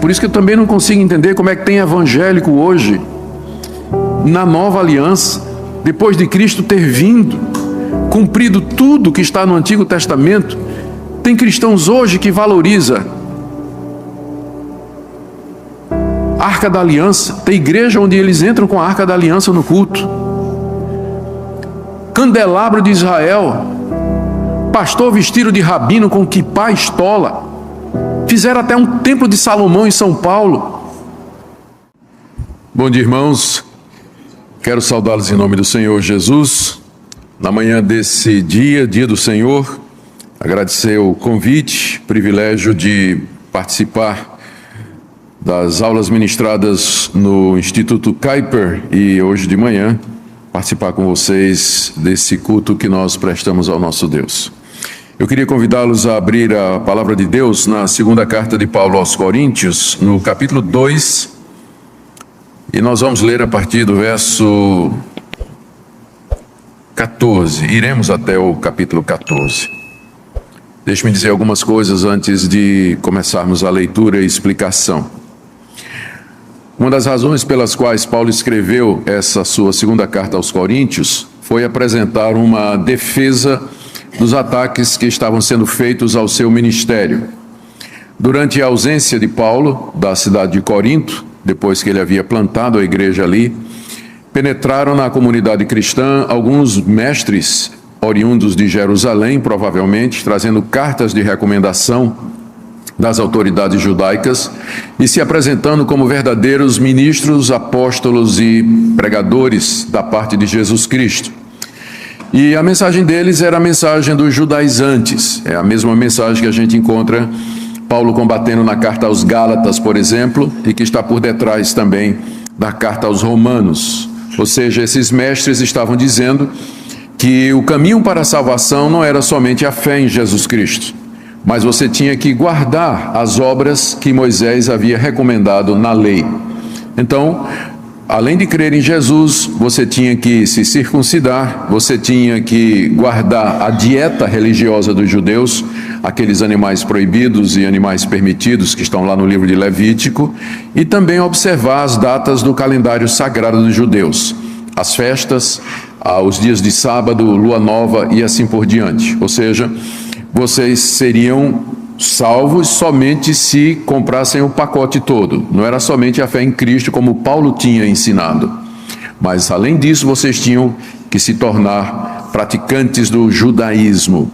Por isso que eu também não consigo entender como é que tem evangélico hoje, na nova aliança, depois de Cristo ter vindo, cumprido tudo que está no Antigo Testamento. Tem cristãos hoje que valoriza a Arca da Aliança. Tem igreja onde eles entram com a Arca da Aliança no culto. Candelabro de Israel, pastor vestido de rabino com quipá estola. Fizeram até um templo de Salomão em São Paulo. Bom dia, irmãos. Quero saudá-los em nome do Senhor Jesus. Na manhã desse dia do Senhor, agradecer o convite, privilégio de participar das aulas ministradas no Instituto Kuyper e hoje de manhã participar com vocês desse culto que nós prestamos ao nosso Deus. Eu queria convidá-los a abrir a palavra de Deus na segunda carta de Paulo aos Coríntios, no capítulo 2, e nós vamos ler a partir do verso 14, iremos até o capítulo 14. Deixe-me dizer algumas coisas antes de começarmos a leitura e explicação. Uma das razões pelas quais Paulo escreveu essa sua segunda carta aos Coríntios foi apresentar uma defesa dos ataques que estavam sendo feitos ao seu ministério. Durante a ausência de Paulo da cidade de Corinto, depois que ele havia plantado a igreja ali, penetraram na comunidade cristã alguns mestres oriundos de Jerusalém, provavelmente, trazendo cartas de recomendação das autoridades judaicas e se apresentando como verdadeiros ministros, apóstolos e pregadores da parte de Jesus Cristo. E a mensagem deles era a mensagem dos judaizantes, é a mesma mensagem que a gente encontra Paulo combatendo na carta aos Gálatas, por exemplo, e que está por detrás também da carta aos Romanos. Ou seja, esses mestres estavam dizendo que o caminho para a salvação não era somente a fé em Jesus Cristo, mas você tinha que guardar as obras que Moisés havia recomendado na lei. Então, além de crer em Jesus, você tinha que se circuncidar, você tinha que guardar a dieta religiosa dos judeus, aqueles animais proibidos e animais permitidos que estão lá no livro de Levítico, e também observar as datas do calendário sagrado dos judeus, as festas, os dias de sábado, lua nova e assim por diante. Ou seja, vocês seriam salvos somente se comprassem o pacote todo. Não era somente a fé em Cristo como Paulo tinha ensinado, mas além disso vocês tinham que se tornar praticantes do judaísmo.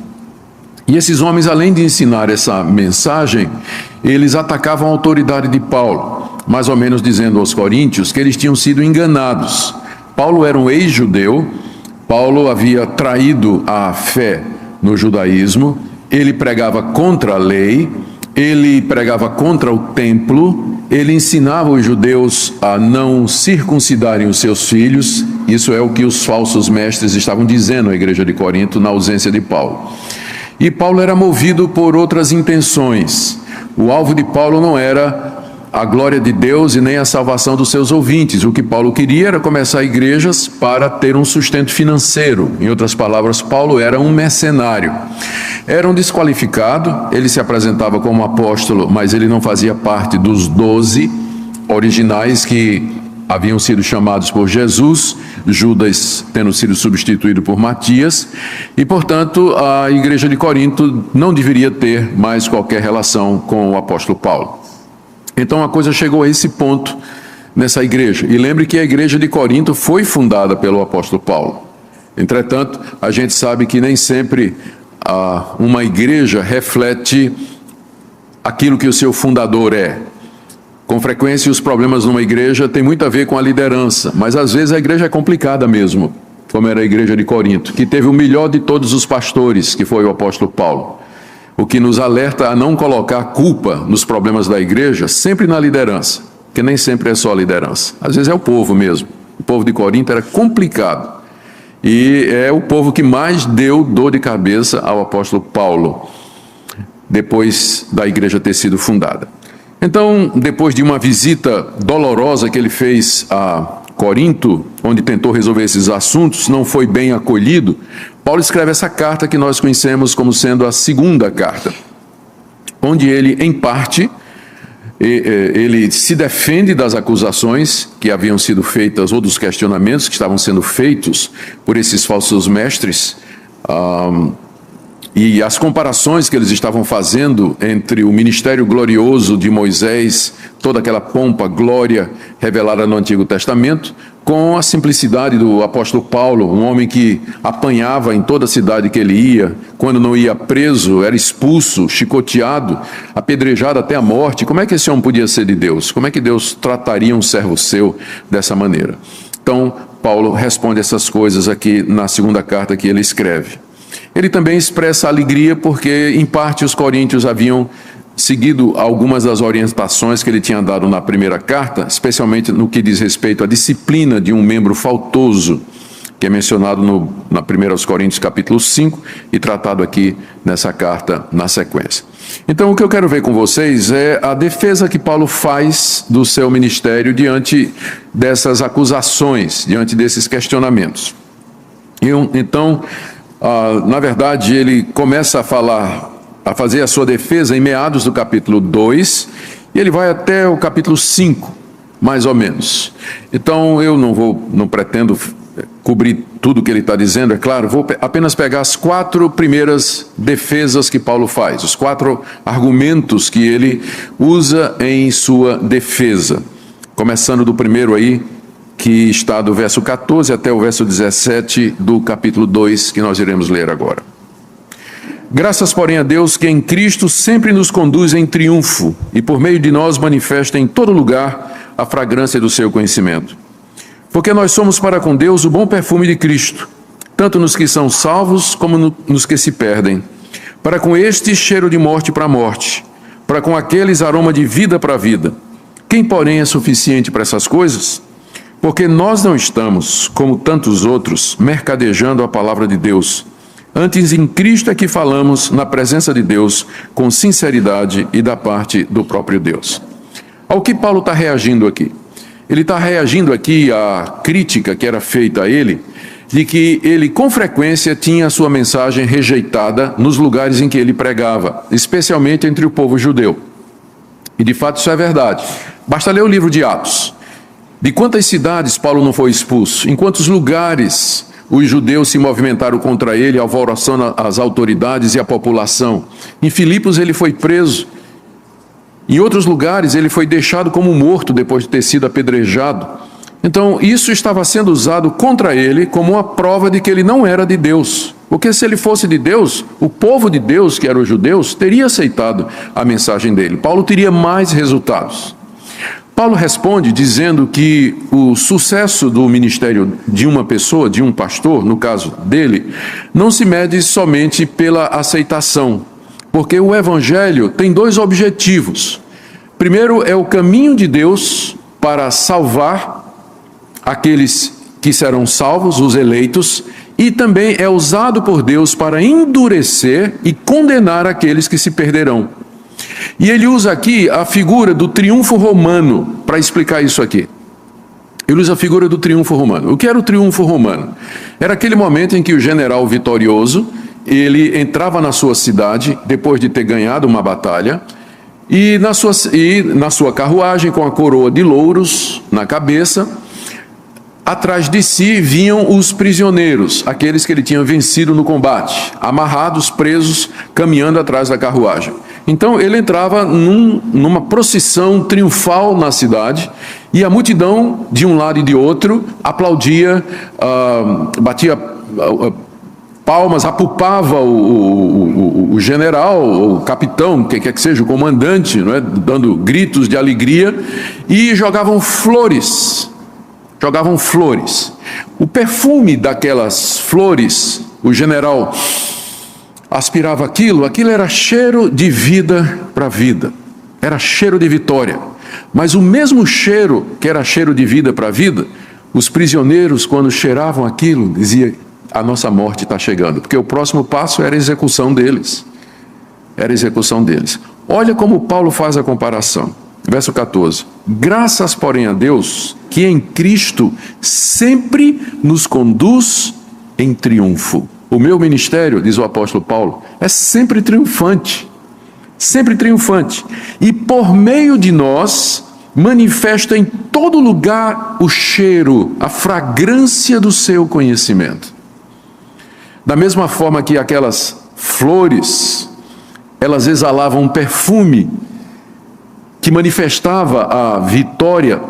E esses homens, além de ensinar essa mensagem, eles atacavam a autoridade de Paulo, mais ou menos dizendo aos coríntios que eles tinham sido enganados. Paulo era um ex-judeu, Paulo havia traído a fé no judaísmo, ele pregava contra a lei, ele pregava contra o templo, ele ensinava os judeus a não circuncidarem os seus filhos. Isso é o que os falsos mestres estavam dizendo à igreja de Corinto na ausência de Paulo. E Paulo era movido por outras intenções. O alvo de Paulo não era a glória de Deus e nem a salvação dos seus ouvintes. O que Paulo queria era começar igrejas para ter um sustento financeiro. Em outras palavras, Paulo era um mercenário. Era um desqualificado, ele se apresentava como apóstolo, mas ele não fazia parte dos 12 originais que haviam sido chamados por Jesus, Judas tendo sido substituído por Matias, e portanto a igreja de Corinto não deveria ter mais qualquer relação com o apóstolo Paulo. Então a coisa chegou a esse ponto nessa igreja. E lembre que a igreja de Corinto foi fundada pelo apóstolo Paulo. Entretanto, a gente sabe que nem sempre uma igreja reflete aquilo que o seu fundador é. Com frequência, os problemas numa igreja têm muito a ver com a liderança, mas às vezes a igreja é complicada mesmo, como era a igreja de Corinto, que teve o melhor de todos os pastores, que foi o apóstolo Paulo. O que nos alerta a não colocar culpa nos problemas da igreja sempre na liderança, que nem sempre é só a liderança. Às vezes é o povo mesmo. O povo de Corinto era complicado. E é o povo que mais deu dor de cabeça ao apóstolo Paulo, depois da igreja ter sido fundada. Então, depois de uma visita dolorosa que ele fez a Corinto, onde tentou resolver esses assuntos, não foi bem acolhido, Paulo escreve essa carta que nós conhecemos como sendo a segunda carta, onde ele, em parte, ele se defende das acusações que haviam sido feitas, ou dos questionamentos que estavam sendo feitos por esses falsos mestres, e as comparações que eles estavam fazendo entre o ministério glorioso de Moisés, toda aquela pompa, glória revelada no Antigo Testamento, com a simplicidade do apóstolo Paulo, um homem que apanhava em toda a cidade que ele ia, quando não ia preso, era expulso, chicoteado, apedrejado até a morte. Como é que esse homem podia ser de Deus? Como é que Deus trataria um servo seu dessa maneira? Então, Paulo responde essas coisas aqui na segunda carta que ele escreve. Ele também expressa alegria porque, em parte, os coríntios haviam seguido algumas das orientações que ele tinha dado na primeira carta, especialmente no que diz respeito à disciplina de um membro faltoso, que é mencionado na 1 Coríntios capítulo 5 e tratado aqui nessa carta na sequência. Então, o que eu quero ver com vocês é a defesa que Paulo faz do seu ministério diante dessas acusações, diante desses questionamentos. Então, na verdade, ele começa a fazer a sua defesa em meados do capítulo 2, e ele vai até o capítulo 5, mais ou menos. Então, eu não pretendo cobrir tudo o que ele está dizendo, é claro, vou apenas pegar as 4 primeiras defesas que Paulo faz, os 4 argumentos que ele usa em sua defesa. Começando do primeiro aí, que está do verso 14 até o verso 17 do capítulo 2, que nós iremos ler agora. Graças, porém, a Deus, que em Cristo sempre nos conduz em triunfo e por meio de nós manifesta em todo lugar a fragrância do seu conhecimento. Porque nós somos para com Deus o bom perfume de Cristo, tanto nos que são salvos como nos que se perdem. Para com estes, cheiro de morte para morte, para com aqueles, aroma de vida para vida. Quem, porém, é suficiente para essas coisas? Porque nós não estamos, como tantos outros, mercadejando a palavra de Deus. Antes, em Cristo é que falamos na presença de Deus, com sinceridade e da parte do próprio Deus. Ao que Paulo está reagindo aqui? Ele está reagindo aqui à crítica que era feita a ele, de que ele, com frequência, tinha a sua mensagem rejeitada nos lugares em que ele pregava, especialmente entre o povo judeu. E, de fato, isso é verdade. Basta ler o livro de Atos. De quantas cidades Paulo não foi expulso? Em quantos lugares os judeus se movimentaram contra ele, alvoroçando as autoridades e a população? Em Filipos ele foi preso. Em outros lugares ele foi deixado como morto depois de ter sido apedrejado. Então isso estava sendo usado contra ele como uma prova de que ele não era de Deus. Porque se ele fosse de Deus, o povo de Deus, que eram os judeus, teria aceitado a mensagem dele. Paulo teria mais resultados. Paulo responde dizendo que o sucesso do ministério de uma pessoa, de um pastor, no caso dele, não se mede somente pela aceitação, porque o evangelho tem 2 objetivos. Primeiro é o caminho de Deus para salvar aqueles que serão salvos, os eleitos, e também é usado por Deus para endurecer e condenar aqueles que se perderão. E ele usa aqui a figura do triunfo romano para explicar isso aqui. Ele usa a figura do triunfo romano. O que era o triunfo romano? Era aquele momento em que o general vitorioso, ele entrava na sua cidade, depois de ter ganhado uma batalha, e na sua carruagem, com a coroa de louros na cabeça, atrás de si vinham os prisioneiros, aqueles que ele tinha vencido no combate, amarrados, presos, caminhando atrás da carruagem. Então ele entrava numa procissão triunfal na cidade, e a multidão, de um lado e de outro, aplaudia, batia palmas, apupava o general, o capitão, quem quer que seja, o comandante, não é? Dando gritos de alegria, e jogavam flores. O perfume daquelas flores, o general aspirava aquilo era cheiro de vida para vida, era cheiro de vitória. Mas o mesmo cheiro que era cheiro de vida para vida, os prisioneiros, quando cheiravam aquilo, diziam: a nossa morte está chegando, porque o próximo passo era a execução deles. Olha como Paulo faz a comparação. Verso 14. Graças, porém, a Deus, que em Cristo sempre nos conduz em triunfo. O meu ministério, diz o apóstolo Paulo, é sempre triunfante. sempre triunfante, e por meio de nós manifesta em todo lugar o cheiro, a fragrância do seu conhecimento. Da mesma forma que aquelas flores, elas exalavam um perfume que manifestava a vitória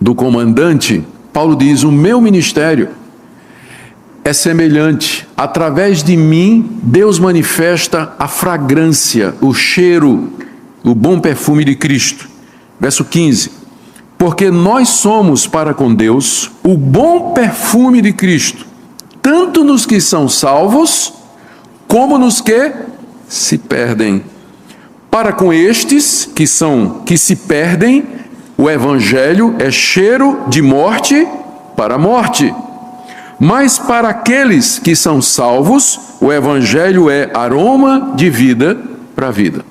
do comandante, Paulo diz: o meu ministério é semelhante. Através de mim, Deus manifesta a fragrância, o cheiro, o bom perfume de Cristo. Verso 15: porque nós somos para com Deus o bom perfume de Cristo, tanto nos que são salvos, como nos que se perdem. Para com estes que se perdem, o evangelho é cheiro de morte para a morte. Mas para aqueles que são salvos, o evangelho é aroma de vida para a vida.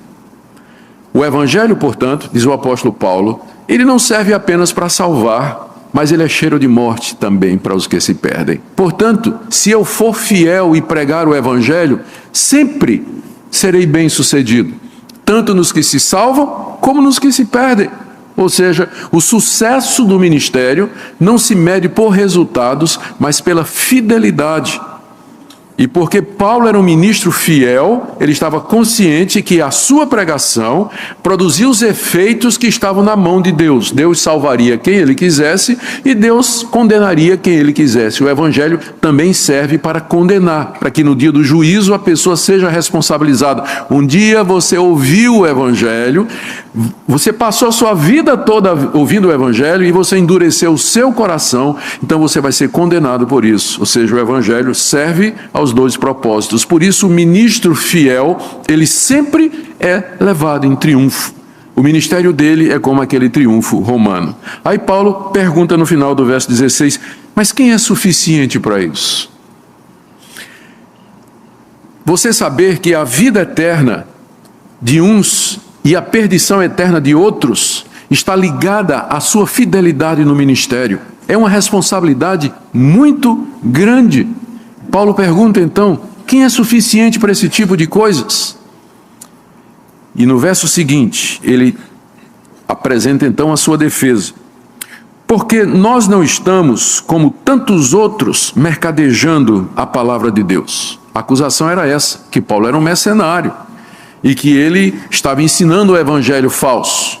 O evangelho, portanto, diz o apóstolo Paulo, ele não serve apenas para salvar, mas ele é cheiro de morte também para os que se perdem. Portanto, se eu for fiel e pregar o evangelho, sempre serei bem-sucedido, tanto nos que se salvam, como nos que se perdem. Ou seja, o sucesso do ministério não se mede por resultados, mas pela fidelidade. E porque Paulo era um ministro fiel, ele estava consciente que a sua pregação produzia os efeitos que estavam na mão de Deus. Deus salvaria quem ele quisesse e Deus condenaria quem ele quisesse. O evangelho também serve para condenar, para que no dia do juízo a pessoa seja responsabilizada. Um dia você ouviu o evangelho, você passou a sua vida toda ouvindo o evangelho e você endureceu o seu coração, então você vai ser condenado por isso. Ou seja, o evangelho serve aos dois propósitos. Por isso, o ministro fiel, ele sempre é levado em triunfo. O ministério dele é como aquele triunfo romano. Aí Paulo pergunta no final do verso 16, mas quem é suficiente para isso? Você saber que a vida eterna de uns e a perdição eterna de outros está ligada à sua fidelidade no ministério. É uma responsabilidade muito grande. Paulo pergunta então, quem é suficiente para esse tipo de coisas? E no verso seguinte, ele apresenta então a sua defesa. Porque nós não estamos, como tantos outros, mercadejando a palavra de Deus. A acusação era essa, que Paulo era um mercenário e que ele estava ensinando o evangelho falso.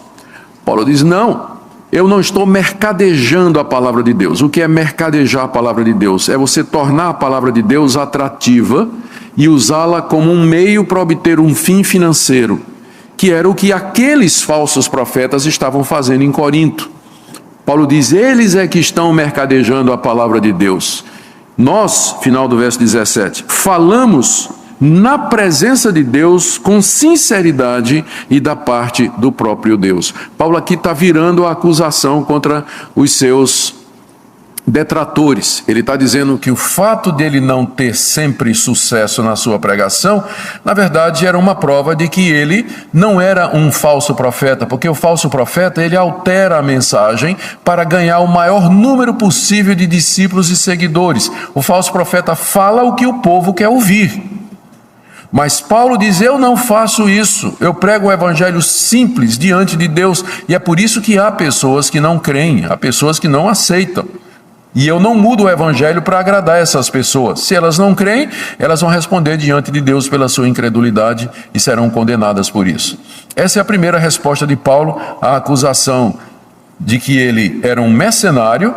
Paulo diz, não, eu não estou mercadejando a palavra de Deus. O que é mercadejar a palavra de Deus? É você tornar a palavra de Deus atrativa e usá-la como um meio para obter um fim financeiro, que era o que aqueles falsos profetas estavam fazendo em Corinto. Paulo diz, eles é que estão mercadejando a palavra de Deus. Nós, final do verso 17, falamos na presença de Deus com sinceridade e da parte do próprio Deus. Paulo aqui está virando a acusação contra os seus detratores. Ele está dizendo que o fato dele não ter sempre sucesso na sua pregação, na verdade era uma prova de que ele não era um falso profeta, porque o falso profeta ele altera a mensagem para ganhar o maior número possível de discípulos e seguidores. O falso profeta fala o que o povo quer ouvir. Mas Paulo diz, eu não faço isso, eu prego o evangelho simples diante de Deus, e é por isso que há pessoas que não creem, há pessoas que não aceitam. E eu não mudo o evangelho para agradar essas pessoas. Se elas não creem, elas vão responder diante de Deus pela sua incredulidade e serão condenadas por isso. Essa é a primeira resposta de Paulo à acusação de que ele era um mercenário,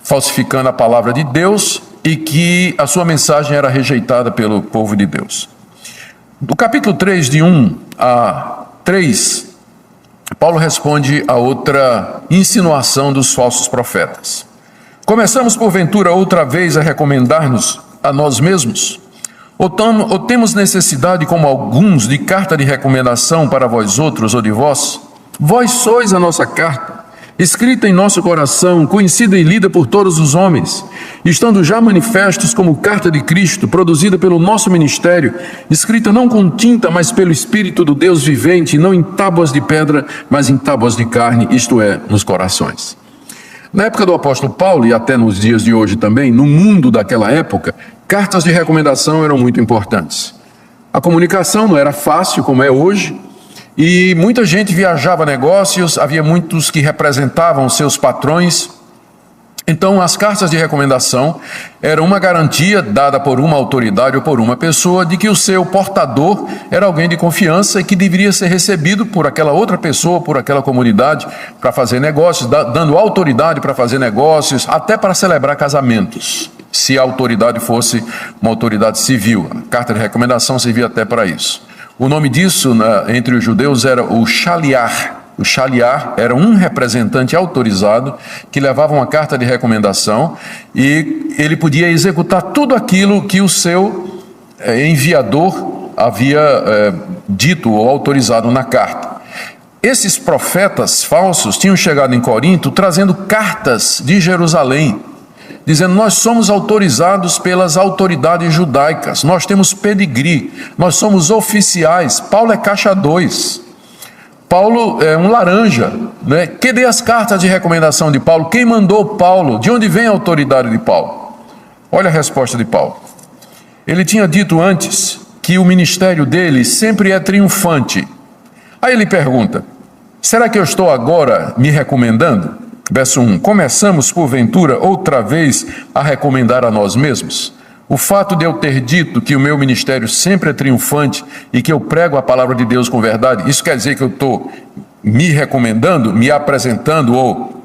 falsificando a palavra de Deus, e que a sua mensagem era rejeitada pelo povo de Deus. Do capítulo 3, de 1 a 3, Paulo responde a outra insinuação dos falsos profetas. Começamos, porventura, outra vez a recomendar-nos a nós mesmos? Ou temos necessidade, como alguns, de carta de recomendação para vós outros ou de vós? Vós sois a nossa carta, escrita em nosso coração, conhecida e lida por todos os homens, estando já manifestos como carta de Cristo, produzida pelo nosso ministério, escrita não com tinta, mas pelo Espírito do Deus vivente, não em tábuas de pedra, mas em tábuas de carne, isto é, nos corações. Na época do apóstolo Paulo, e até nos dias de hoje também, no mundo daquela época, cartas de recomendação eram muito importantes. A comunicação não era fácil como é hoje, e muita gente viajava negócios, havia muitos que representavam seus patrões. Então, as cartas de recomendação eram uma garantia dada por uma autoridade ou por uma pessoa de que o seu portador era alguém de confiança e que deveria ser recebido por aquela outra pessoa, por aquela comunidade, para fazer negócios, dando autoridade para fazer negócios, até para celebrar casamentos, se a autoridade fosse uma autoridade civil. A carta de recomendação servia até para isso. O nome disso, entre os judeus, era o shaliach. O shaliach era um representante autorizado que levava uma carta de recomendação e ele podia executar tudo aquilo que o seu enviador havia dito ou autorizado na carta. Esses profetas falsos tinham chegado em Corinto trazendo cartas de Jerusalém, dizendo: nós somos autorizados pelas autoridades judaicas, nós temos pedigree, nós somos oficiais. Paulo é caixa 2. Paulo é um laranja, né? Cadê as cartas de recomendação de Paulo? Quem mandou Paulo? De onde vem a autoridade de Paulo? Olha a resposta de Paulo. Ele tinha dito antes que o ministério dele sempre é triunfante. Aí ele pergunta: será que eu estou agora me recomendando? Verso 1. Começamos, porventura, outra vez a recomendar a nós mesmos? O fato de eu ter dito que o meu ministério sempre é triunfante e que eu prego a palavra de Deus com verdade, isso quer dizer que eu estou me recomendando, me apresentando ou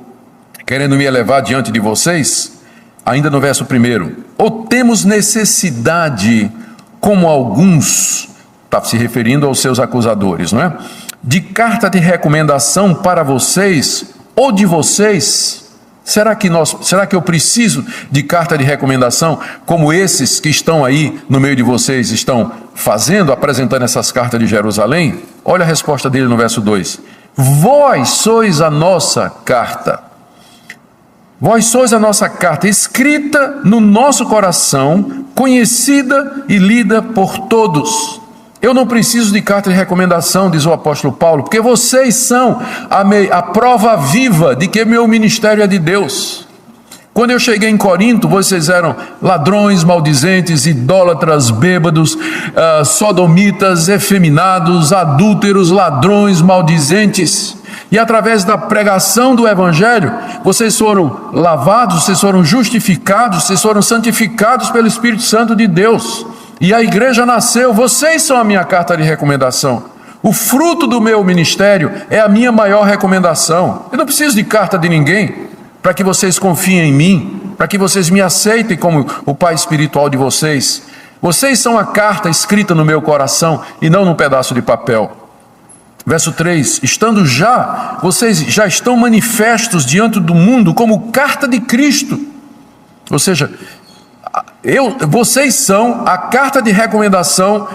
querendo me elevar diante de vocês? Ainda no verso 1. Ou temos necessidade, como alguns, está se referindo aos seus acusadores, não é? De carta de recomendação para vocês ou de vocês? Será que eu preciso de carta de recomendação, como esses que estão aí no meio de vocês estão fazendo, apresentando essas cartas de Jerusalém? Olha a resposta dele no verso 2. Vós sois a nossa carta. Vós sois a nossa carta, escrita no nosso coração, conhecida e lida por todos. Eu não preciso de carta de recomendação, diz o apóstolo Paulo, porque vocês são a prova viva de que meu ministério é de Deus. Quando eu cheguei em Corinto, vocês eram ladrões, maldizentes, idólatras, bêbados, sodomitas, efeminados, adúlteros, ladrões, maldizentes. E através da pregação do Evangelho, vocês foram lavados, vocês foram justificados, vocês foram santificados pelo Espírito Santo de Deus. E a igreja nasceu, vocês são a minha carta de recomendação. O fruto do meu ministério é a minha maior recomendação. Eu não preciso de carta de ninguém para que vocês confiem em mim, para que vocês me aceitem como o pai espiritual de vocês. Vocês são a carta escrita no meu coração e não num pedaço de papel. Verso 3, vocês já estão manifestos diante do mundo como carta de Cristo. Ou seja, vocês são a carta de recomendação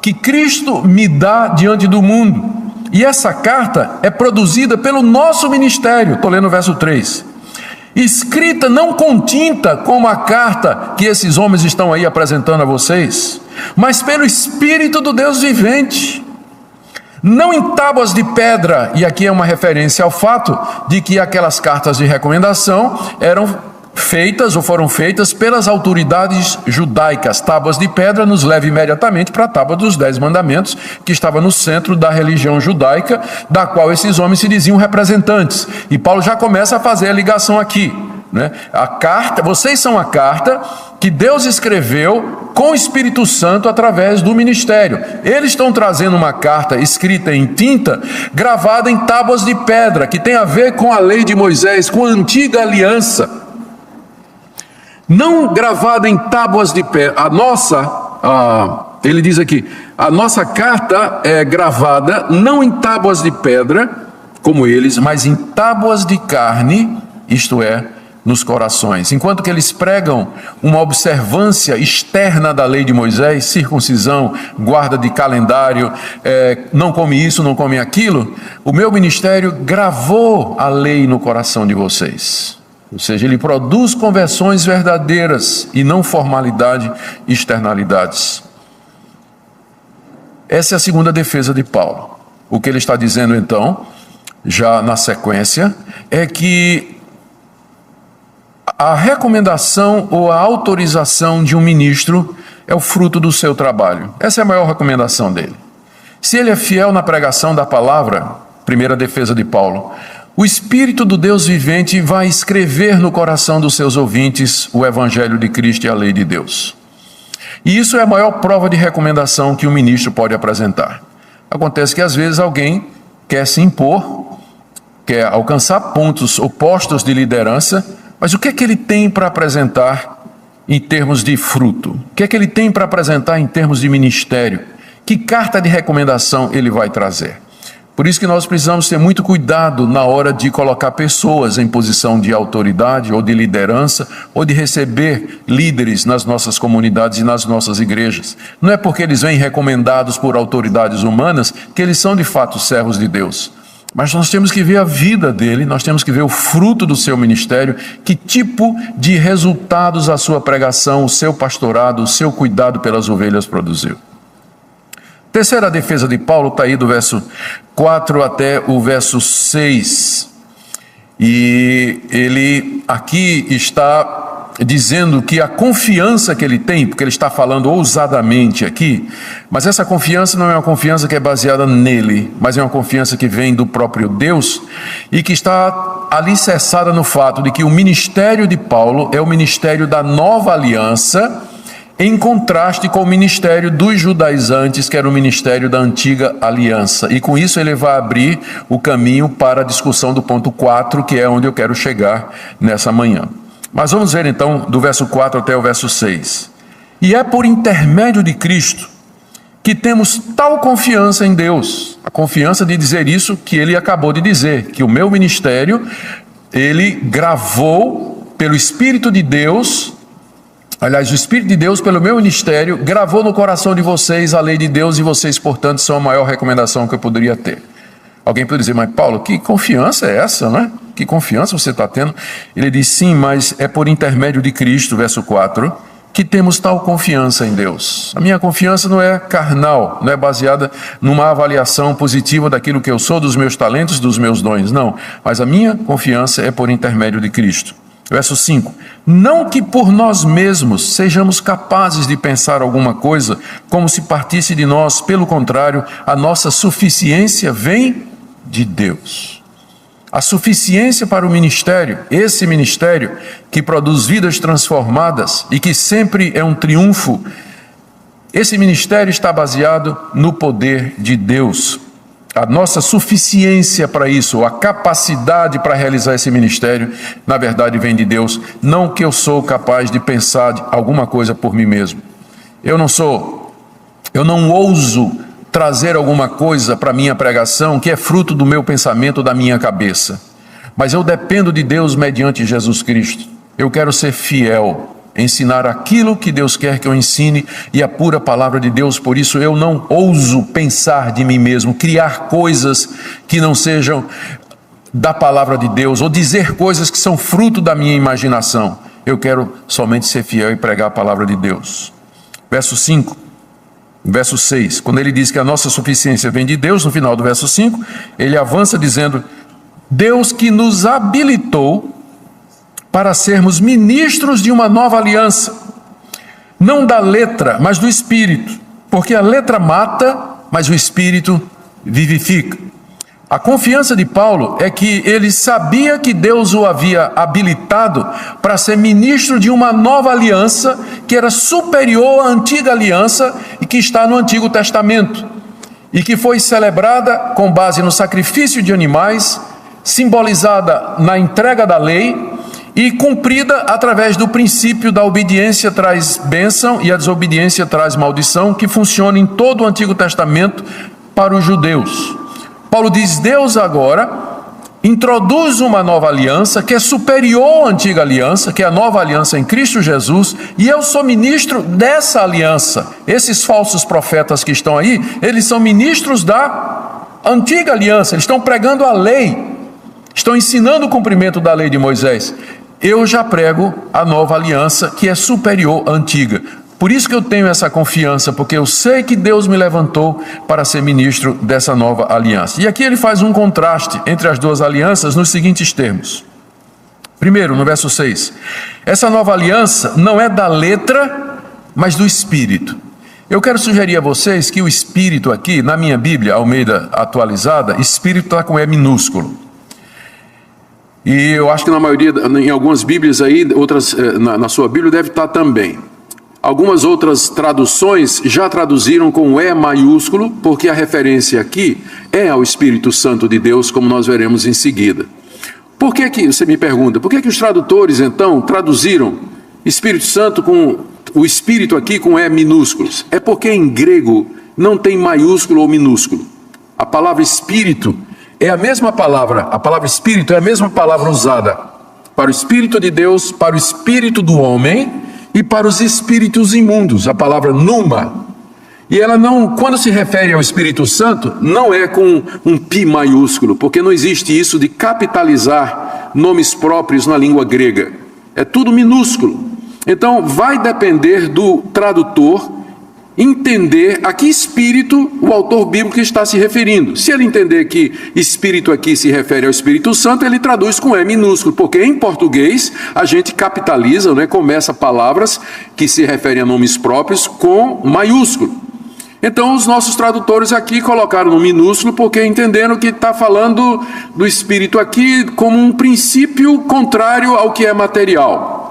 que Cristo me dá diante do mundo. E essa carta é produzida pelo nosso ministério. Estou lendo o verso 3. Escrita não com tinta, como a carta que esses homens estão aí apresentando a vocês, mas pelo Espírito do Deus vivente. Não em tábuas de pedra, e aqui é uma referência ao fato de que aquelas cartas de recomendação foram feitas pelas autoridades judaicas. Tábuas de pedra nos leva imediatamente para a tábua dos 10 mandamentos, que estava no centro da religião judaica, da qual esses homens se diziam representantes. E Paulo já começa a fazer a ligação aqui, né? A carta, vocês são a carta que Deus escreveu com o Espírito Santo através do ministério. Eles estão trazendo uma carta escrita em tinta, gravada em tábuas de pedra, que tem a ver com a lei de Moisés, com a antiga aliança. Não gravada em tábuas de pedra. Ele diz aqui, a nossa carta é gravada não em tábuas de pedra, como eles, mas em tábuas de carne, isto é, nos corações. Enquanto que eles pregam uma observância externa da lei de Moisés, circuncisão, guarda de calendário, não come isso, não come aquilo, o meu ministério gravou a lei no coração de vocês. Ou seja, ele produz conversões verdadeiras e não formalidade e externalidades. Essa é a segunda defesa de Paulo. O que ele está dizendo então, já na sequência, é que a recomendação ou a autorização de um ministro é o fruto do seu trabalho. Essa é a maior recomendação dele. Se ele é fiel na pregação da palavra, primeira defesa de Paulo, o Espírito do Deus vivente vai escrever no coração dos seus ouvintes o Evangelho de Cristo e a lei de Deus. E isso é a maior prova de recomendação que um ministro pode apresentar. Acontece que às vezes alguém quer se impor, quer alcançar pontos ou postos de liderança, mas o que é que ele tem para apresentar em termos de fruto? O que é que ele tem para apresentar em termos de ministério? Que carta de recomendação ele vai trazer? Por isso que nós precisamos ter muito cuidado na hora de colocar pessoas em posição de autoridade ou de liderança ou de receber líderes nas nossas comunidades e nas nossas igrejas. Não é porque eles vêm recomendados por autoridades humanas que eles são de fato servos de Deus. Mas nós temos que ver a vida dele, nós temos que ver o fruto do seu ministério, que tipo de resultados a sua pregação, o seu pastorado, o seu cuidado pelas ovelhas produziu. Terceira defesa de Paulo está aí do verso 4 até o verso 6. E ele aqui está dizendo que a confiança que ele tem, porque ele está falando ousadamente aqui, mas essa confiança não é uma confiança que é baseada nele, mas é uma confiança que vem do próprio Deus e que está alicerçada no fato de que o ministério de Paulo é o ministério da nova aliança, em contraste com o ministério dos judaizantes, que era o ministério da antiga aliança. E com isso ele vai abrir o caminho para a discussão do ponto 4, que é onde eu quero chegar nessa manhã. Mas vamos ver então do verso 4 até o verso 6. E é por intermédio de Cristo que temos tal confiança em Deus, a confiança de dizer isso que ele acabou de dizer, que o meu ministério, ele gravou pelo Espírito de Deus. Aliás, o Espírito de Deus, pelo meu ministério, gravou no coração de vocês a lei de Deus e vocês, portanto, são a maior recomendação que eu poderia ter. Alguém pode dizer, mas Paulo, que confiança é essa, né? Que confiança você está tendo? Ele diz, sim, mas é por intermédio de Cristo, verso 4, que temos tal confiança em Deus. A minha confiança não é carnal, não é baseada numa avaliação positiva daquilo que eu sou, dos meus talentos, dos meus dons, não. Mas a minha confiança é por intermédio de Cristo. Verso 5, não que por nós mesmos sejamos capazes de pensar alguma coisa como se partisse de nós, pelo contrário, a nossa suficiência vem de Deus. A suficiência para o ministério, esse ministério que produz vidas transformadas e que sempre é um triunfo, esse ministério está baseado no poder de Deus. A nossa suficiência para isso, a capacidade para realizar esse ministério, na verdade vem de Deus. Não que eu sou capaz de pensar alguma coisa por mim mesmo. Eu não ouso trazer alguma coisa para a minha pregação que é fruto do meu pensamento, da minha cabeça. Mas eu dependo de Deus mediante Jesus Cristo. Eu quero ser fiel, ensinar aquilo que Deus quer que eu ensine e a pura palavra de Deus. Por isso eu não ouso pensar de mim mesmo, criar coisas que não sejam da palavra de Deus ou dizer coisas que são fruto da minha imaginação. Eu quero somente ser fiel e pregar a palavra de Deus. Verso 5, verso 6, quando ele diz que a nossa suficiência vem de Deus, no final do verso 5, ele avança dizendo, Deus que nos habilitou para sermos ministros de uma nova aliança, não da letra, mas do Espírito, porque a letra mata, mas o Espírito vivifica. A confiança de Paulo é que ele sabia que Deus o havia habilitado para ser ministro de uma nova aliança, que era superior à antiga aliança e que está no Antigo Testamento, e que foi celebrada com base no sacrifício de animais, simbolizada na entrega da lei, e cumprida através do princípio da obediência traz bênção e a desobediência traz maldição, que funciona em todo o Antigo Testamento para os judeus. Paulo diz, Deus agora introduz uma nova aliança que é superior à antiga aliança, que é a nova aliança em Cristo Jesus, e eu sou ministro dessa aliança. Esses falsos profetas que estão aí, eles são ministros da antiga aliança, eles estão pregando a lei, estão ensinando o cumprimento da lei de Moisés. Eu já prego a nova aliança que é superior à antiga. Por isso que eu tenho essa confiança, porque eu sei que Deus me levantou para ser ministro dessa nova aliança. E aqui ele faz um contraste entre as duas alianças nos seguintes termos. Primeiro, no verso 6, essa nova aliança não é da letra, mas do Espírito. Eu quero sugerir a vocês que o Espírito aqui, na minha Bíblia, Almeida atualizada, Espírito está com E minúsculo. E eu acho que na maioria, em algumas Bíblias aí, outras, na sua Bíblia deve estar também. Algumas outras traduções já traduziram com E maiúsculo, porque a referência aqui é ao Espírito Santo de Deus, como nós veremos em seguida. Por que que, você me pergunta, por que que os tradutores então traduziram Espírito Santo com o Espírito aqui com E minúsculos? É porque em grego não tem maiúsculo ou minúsculo. A palavra Espírito é a mesma palavra, a palavra Espírito é a mesma palavra usada para o Espírito de Deus, para o Espírito do homem e para os espíritos imundos, a palavra pneuma. E ela não, quando se refere ao Espírito Santo, não é com um pi maiúsculo, porque não existe isso de capitalizar nomes próprios na língua grega. É tudo minúsculo. Então vai depender do tradutor entender a que espírito o autor bíblico está se referindo. Se ele entender que espírito aqui se refere ao Espírito Santo, ele traduz com E minúsculo, porque em português a gente capitaliza, né, começa palavras que se referem a nomes próprios com maiúsculo. Então os nossos tradutores aqui colocaram no minúsculo porque entenderam que está falando do Espírito aqui como um princípio contrário ao que é material.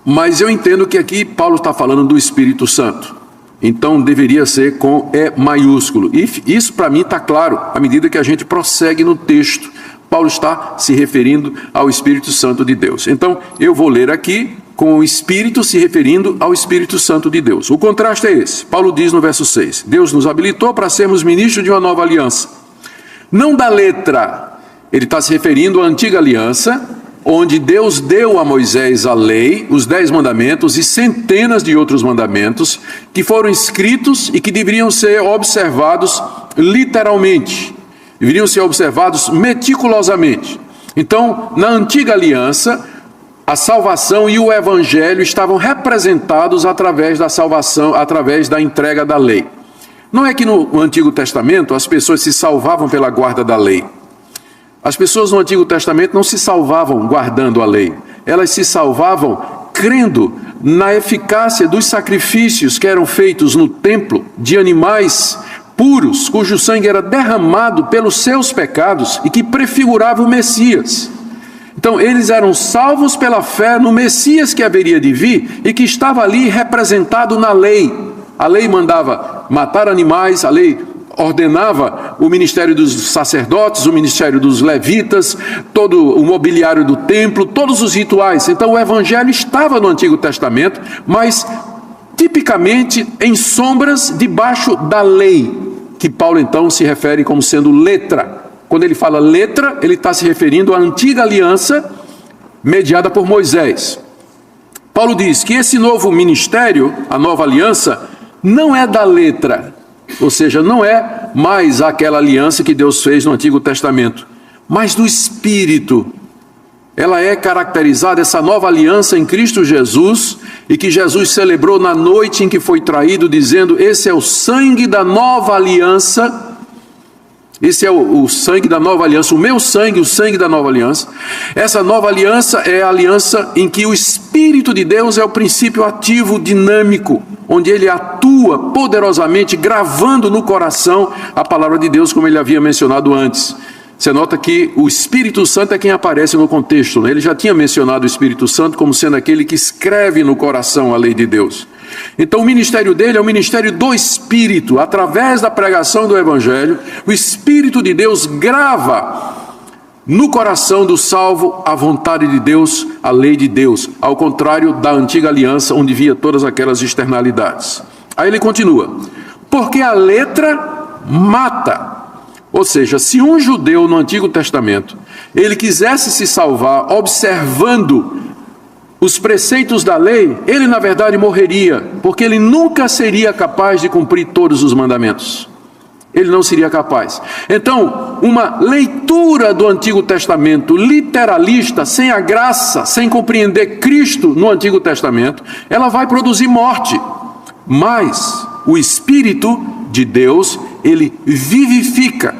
Mas eu entendo que aqui Paulo está falando do Espírito Santo. Então deveria ser com E maiúsculo. E isso para mim está claro à medida que a gente prossegue no texto. Paulo está se referindo ao Espírito Santo de Deus. Então eu vou ler aqui com o Espírito se referindo ao Espírito Santo de Deus. O contraste é esse. Paulo diz no verso 6. Deus nos habilitou para sermos ministros de uma nova aliança. Não da letra. Ele está se referindo à antiga aliança, onde Deus deu a Moisés a lei, os 10 mandamentos e centenas de outros mandamentos que foram escritos e que deveriam ser observados literalmente, deveriam ser observados meticulosamente. Então, na antiga aliança, a salvação e o evangelho estavam representados através da salvação, através da entrega da lei. Não é que no Antigo Testamento as pessoas se salvavam pela guarda da lei. As pessoas no Antigo Testamento não se salvavam guardando a lei, elas se salvavam crendo na eficácia dos sacrifícios que eram feitos no templo de animais puros, cujo sangue era derramado pelos seus pecados e que prefigurava o Messias. Então eles eram salvos pela fé no Messias que haveria de vir e que estava ali representado na lei. A lei mandava matar animais, a lei ordenava o ministério dos sacerdotes, o ministério dos levitas, todo o mobiliário do templo, todos os rituais. Então o evangelho estava no Antigo Testamento, mas tipicamente em sombras debaixo da lei, que Paulo então se refere como sendo letra. Quando ele fala letra, ele está se referindo à antiga aliança mediada por Moisés. Paulo diz que esse novo ministério, a nova aliança, não é da letra, ou seja, não é mais aquela aliança que Deus fez no Antigo Testamento, mas do Espírito. Ela é caracterizada, essa nova aliança em Cristo Jesus, e que Jesus celebrou na noite em que foi traído, dizendo: esse é o sangue da nova aliança. Esse é o sangue da nova aliança, o meu sangue, o sangue da nova aliança. Essa nova aliança é a aliança em que o Espírito de Deus é o princípio ativo, dinâmico, onde ele atua poderosamente, gravando no coração a palavra de Deus, como ele havia mencionado antes. Você nota que o Espírito Santo é quem aparece no contexto, né? Ele já tinha mencionado o Espírito Santo como sendo aquele que escreve no coração a lei de Deus. Então o ministério dele é o ministério do Espírito. Através da pregação do Evangelho, o Espírito de Deus grava no coração do salvo a vontade de Deus, a lei de Deus, ao contrário da antiga aliança, onde via todas aquelas externalidades. Aí ele continua: porque a letra mata. Ou seja, se um judeu no Antigo Testamento, ele quisesse se salvar observando os preceitos da lei, ele na verdade morreria, porque ele nunca seria capaz de cumprir todos os mandamentos. Ele não seria capaz. Então, uma leitura do Antigo Testamento literalista, sem a graça, sem compreender Cristo no Antigo Testamento, ela vai produzir morte. Mas o Espírito de Deus, ele vivifica.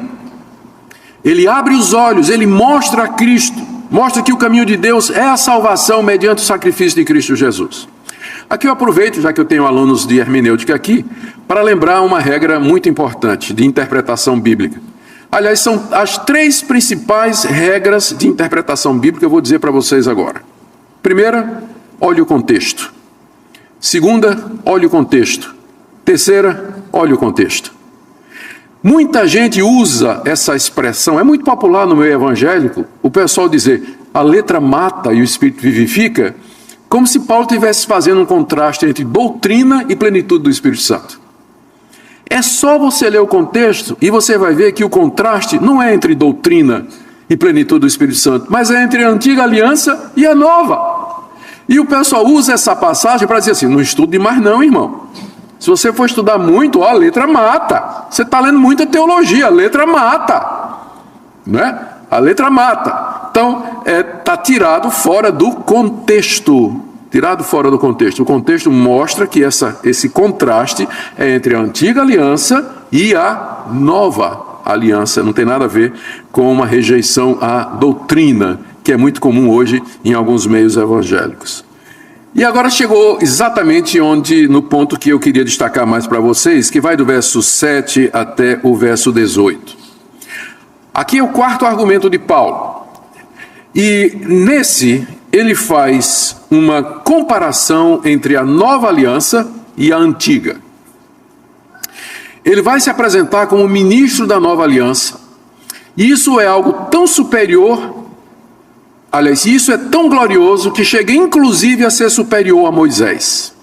Ele abre os olhos, ele mostra a Cristo, mostra que o caminho de Deus é a salvação mediante o sacrifício de Cristo Jesus. Aqui eu aproveito, já que eu tenho alunos de hermenêutica aqui, para lembrar uma regra muito importante de interpretação bíblica. Aliás, são as 3 principais regras de interpretação bíblica que eu vou dizer para vocês agora. Primeira, olhe o contexto. Segunda, olhe o contexto. Terceira, olhe o contexto. Muita gente usa essa expressão, é muito popular no meio evangélico, o pessoal dizer, a letra mata e o Espírito vivifica, como se Paulo estivesse fazendo um contraste entre doutrina e plenitude do Espírito Santo. É só você ler o contexto e você vai ver que o contraste não é entre doutrina e plenitude do Espírito Santo, mas é entre a antiga aliança e a nova. E o pessoal usa essa passagem para dizer assim, não estude mais não, irmão. Se você for estudar muito, a letra mata. Você está lendo muita teologia, a letra mata. Né? A letra mata. Então, está tirado fora do contexto. Tirado fora do contexto. O contexto mostra que esse contraste é entre a antiga aliança e a nova aliança. Não tem nada a ver com uma rejeição à doutrina, que é muito comum hoje em alguns meios evangélicos. E agora chegou exatamente no ponto que eu queria destacar mais para vocês, que vai do verso 7 até o verso 18. Aqui é o 4º argumento de Paulo. E nesse, ele faz uma comparação entre a nova aliança e a antiga. Ele vai se apresentar como ministro da nova aliança. E isso é algo tão superior. Aliás, isso é tão glorioso que chega inclusive a ser superior a Moisés.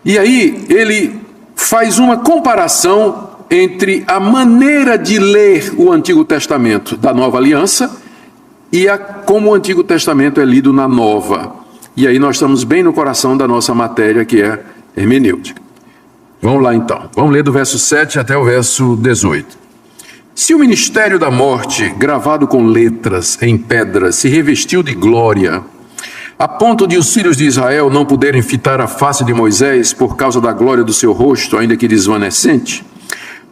E aí ele faz uma comparação entre a maneira de ler o Antigo Testamento da Nova Aliança e como o Antigo Testamento é lido na Nova. E aí nós estamos bem no coração da nossa matéria, que é hermenêutica. Vamos lá então. Vamos ler do verso 7 até o verso 18. Se o ministério da morte, gravado com letras em pedras, se revestiu de glória, a ponto de os filhos de Israel não poderem fitar a face de Moisés por causa da glória do seu rosto, ainda que desvanecente,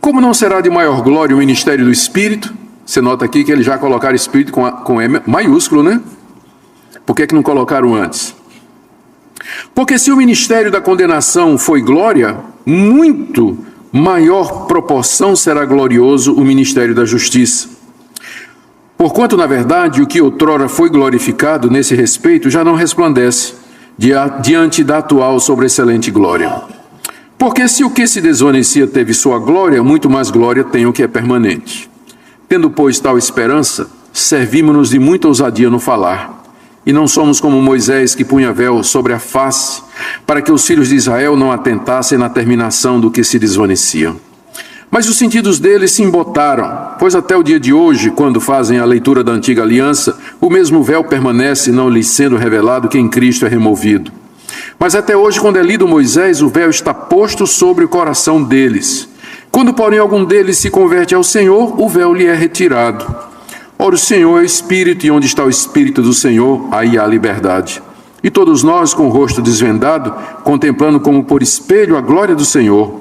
como não será de maior glória o ministério do Espírito? Você nota aqui que eles já colocaram Espírito com E maiúsculo, né? Por que não colocaram antes? Porque se o ministério da condenação foi glória, muito maior proporção será glorioso o ministério da justiça. Porquanto, na verdade, o que outrora foi glorificado nesse respeito já não resplandece diante da atual sobreexcelente glória. Porque se o que se desvanecia teve sua glória, muito mais glória tem o que é permanente. Tendo, pois, tal esperança, servimos-nos de muita ousadia no falar, e não somos como Moisés, que punha véu sobre a face, para que os filhos de Israel não atentassem na terminação do que se desvanecia. Mas os sentidos deles se embotaram, pois até o dia de hoje, quando fazem a leitura da antiga aliança, o mesmo véu permanece, não lhes sendo revelado que em Cristo é removido. Mas até hoje, quando é lido Moisés, o véu está posto sobre o coração deles. Quando, porém, algum deles se converte ao Senhor, o véu lhe é retirado. Ora, o Senhor é o Espírito, e onde está o Espírito do Senhor, aí há liberdade. E todos nós, com o rosto desvendado, contemplando como por espelho a glória do Senhor,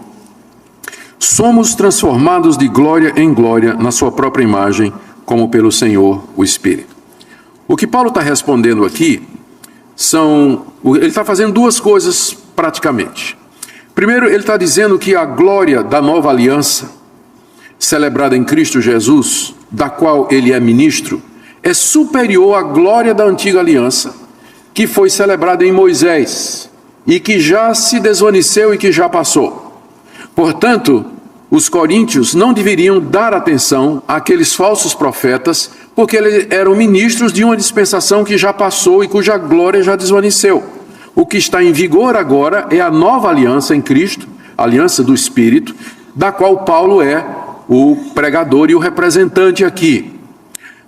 somos transformados de glória em glória na sua própria imagem, como pelo Senhor, o Espírito. O que Paulo está respondendo aqui ele está fazendo 2 coisas praticamente. Primeiro, ele está dizendo que a glória da nova aliança, celebrada em Cristo Jesus, da qual ele é ministro, é superior à glória da antiga aliança, que foi celebrada em Moisés, e que já se desvaneceu e que já passou. Portanto, os coríntios não deveriam dar atenção àqueles falsos profetas, porque eles eram ministros de uma dispensação que já passou e cuja glória já desvaneceu. O que está em vigor agora é a nova aliança em Cristo, a aliança do Espírito, da qual Paulo é o pregador e o representante aqui.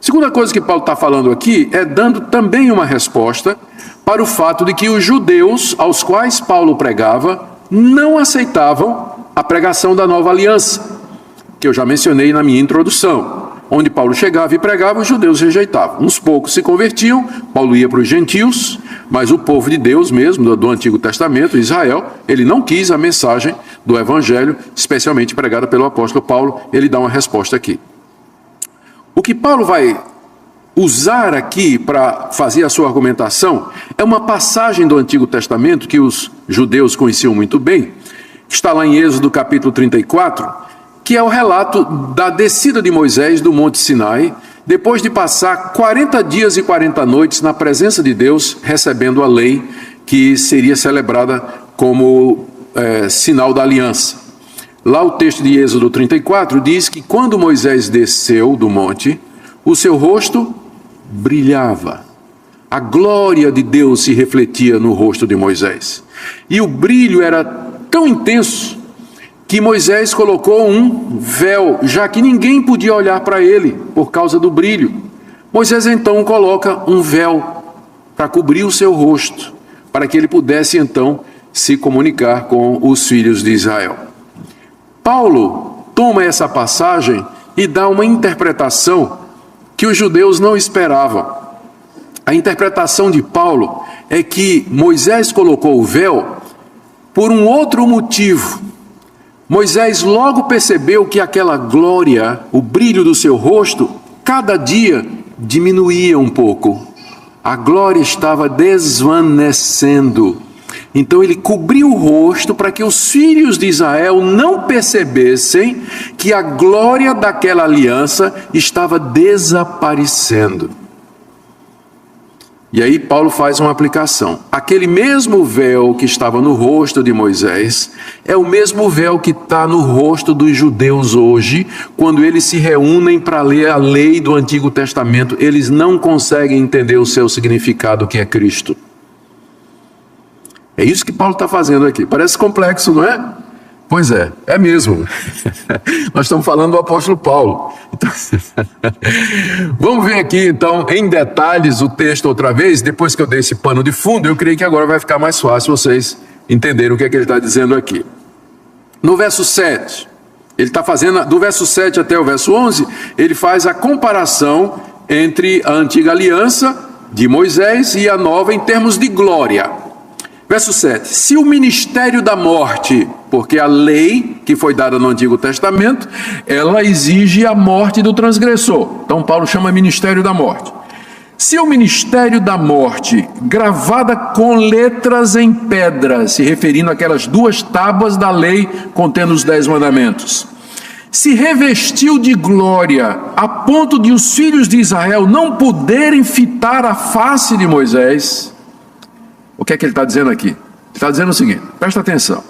Segunda coisa que Paulo está falando aqui é dando também uma resposta para o fato de que os judeus aos quais Paulo pregava não aceitavam a pregação da nova aliança, que eu já mencionei na minha introdução. Onde Paulo chegava e pregava, os judeus rejeitavam. Uns poucos se convertiam, Paulo ia para os gentios, mas o povo de Deus mesmo, do Antigo Testamento, Israel, ele não quis a mensagem do Evangelho, especialmente pregada pelo apóstolo Paulo. Ele dá uma resposta aqui. O que Paulo vai usar aqui para fazer a sua argumentação é uma passagem do Antigo Testamento que os judeus conheciam muito bem, que está lá em Êxodo capítulo 34, que é o relato da descida de Moisés do Monte Sinai, depois de passar 40 dias e 40 noites na presença de Deus, recebendo a lei que seria celebrada como sinal da aliança. Lá o texto de Êxodo 34 diz que quando Moisés desceu do monte, o seu rosto brilhava. A glória de Deus se refletia no rosto de Moisés. E o brilho era tão intenso que Moisés colocou um véu, já que ninguém podia olhar para ele por causa do brilho. Moisés então coloca um véu para cobrir o seu rosto, para que ele pudesse então se comunicar com os filhos de Israel. Paulo toma essa passagem e dá uma interpretação que os judeus não esperavam. A interpretação de Paulo é que Moisés colocou o véu por um outro motivo. Moisés logo percebeu que aquela glória, o brilho do seu rosto, cada dia diminuía um pouco. A glória estava desvanecendo. Então ele cobriu o rosto para que os filhos de Israel não percebessem que a glória daquela aliança estava desaparecendo. E aí Paulo faz uma aplicação. Aquele mesmo véu que estava no rosto de Moisés é o mesmo véu que está no rosto dos judeus hoje, quando eles se reúnem para ler a lei do Antigo Testamento. Eles não conseguem entender o seu significado, que é Cristo. É isso que Paulo está fazendo aqui. Parece complexo, não é? Pois é mesmo. Nós estamos falando do apóstolo Paulo. Então, vamos ver aqui, então, em detalhes o texto outra vez. Depois que eu dei esse pano de fundo, eu creio que agora vai ficar mais fácil vocês entenderem o que é que ele está dizendo aqui. No verso 7, ele está fazendo, do verso 7 até o verso 11, ele faz a comparação entre a antiga aliança de Moisés e a nova em termos de glória. Verso 7, se o ministério da morte, porque a lei que foi dada no Antigo Testamento, ela exige a morte do transgressor. Então Paulo chama ministério da morte. Se o ministério da morte, gravada com letras em pedra, se referindo àquelas 2 tábuas da lei contendo os 10 mandamentos, se revestiu de glória a ponto de os filhos de Israel não poderem fitar a face de Moisés. O que é que ele está dizendo aqui? Ele está dizendo o seguinte, presta atenção.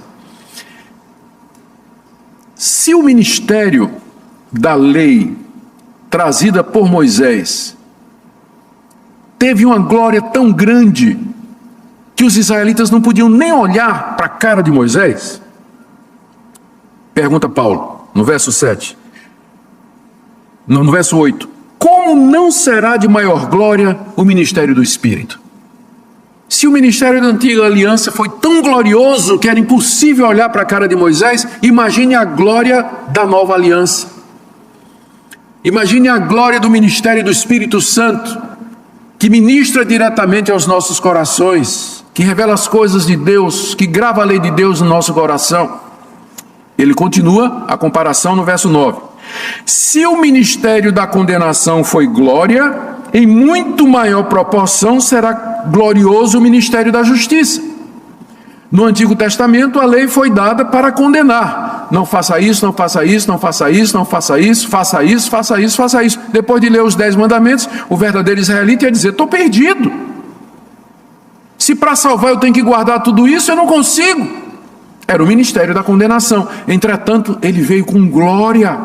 Se o ministério da lei trazida por Moisés teve uma glória tão grande que os israelitas não podiam nem olhar para a cara de Moisés, pergunta Paulo, no verso 7, no verso 8, como não será de maior glória o ministério do Espírito? Se o ministério da antiga aliança foi tão glorioso que era impossível olhar para a cara de Moisés, imagine a glória da nova aliança. Imagine a glória do ministério do Espírito Santo, que ministra diretamente aos nossos corações, que revela as coisas de Deus, que grava a lei de Deus no nosso coração. Ele continua a comparação no verso 9. Se o ministério da condenação foi glória, em muito maior proporção será glorioso o ministério da justiça. No Antigo Testamento a lei foi dada para condenar. Não faça isso, não faça isso, não faça isso, não faça isso, faça isso, faça isso, faça isso. Depois de ler os 10 mandamentos, o verdadeiro israelita ia dizer, estou perdido. Se para salvar eu tenho que guardar tudo isso, eu não consigo. Era o ministério da condenação. Entretanto, ele veio com glória.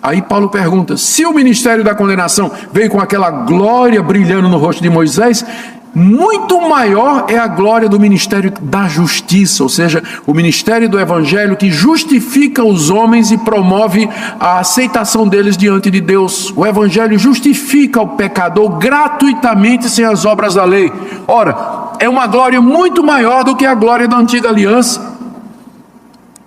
Aí Paulo pergunta, se o ministério da condenação veio com aquela glória brilhando no rosto de Moisés, muito maior é a glória do ministério da justiça, ou seja, o ministério do evangelho que justifica os homens e promove a aceitação deles diante de Deus. O evangelho justifica o pecador gratuitamente sem as obras da lei. Ora, é uma glória muito maior do que a glória da antiga aliança.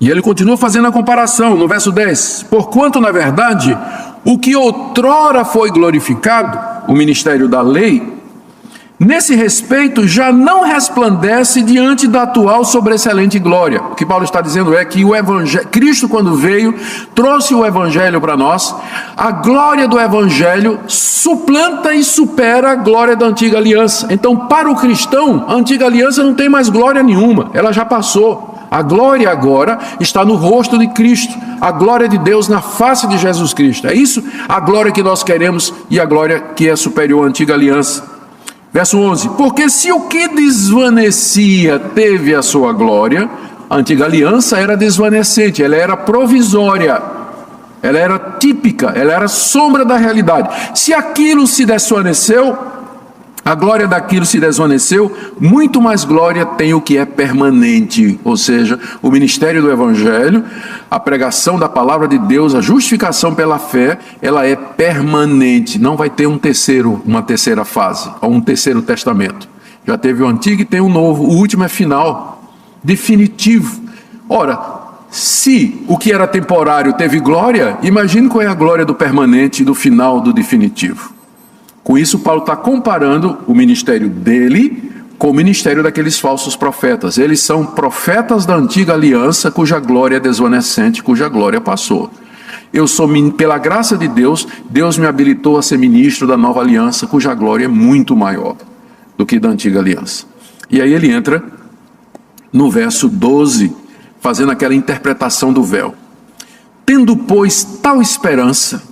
E ele continua fazendo a comparação no verso 10. Porquanto, na verdade, o que outrora foi glorificado, o ministério da lei, nesse respeito, já não resplandece diante da atual sobreexcelente glória. O que Paulo está dizendo é que Cristo, quando veio, trouxe o Evangelho para nós. A glória do Evangelho suplanta e supera a glória da antiga aliança. Então, para o cristão, a antiga aliança não tem mais glória nenhuma, ela já passou. A glória agora está no rosto de Cristo, a glória de Deus na face de Jesus Cristo. É isso a glória que nós queremos e a glória que é superior à antiga aliança. Verso 11: porque se o que desvanecia teve a sua glória, a antiga aliança era desvanecente, ela era provisória, ela era típica, ela era sombra da realidade. Se aquilo se desvaneceu, a glória daquilo se desvaneceu, muito mais glória tem o que é permanente, ou seja, o ministério do Evangelho, a pregação da palavra de Deus, a justificação pela fé, ela é permanente, não vai ter uma terceira fase, ou um terceiro testamento. Já teve o antigo e tem o novo, o último é final, definitivo. Ora, se o que era temporário teve glória, imagine qual é a glória do permanente, do final, do definitivo. Com isso, Paulo está comparando o ministério dele com o ministério daqueles falsos profetas. Eles são profetas da antiga aliança, cuja glória é desvanecente, cuja glória passou. Eu sou, pela graça de Deus, Deus me habilitou a ser ministro da nova aliança, cuja glória é muito maior do que da antiga aliança. E aí ele entra no verso 12, fazendo aquela interpretação do véu. Tendo, pois, tal esperança,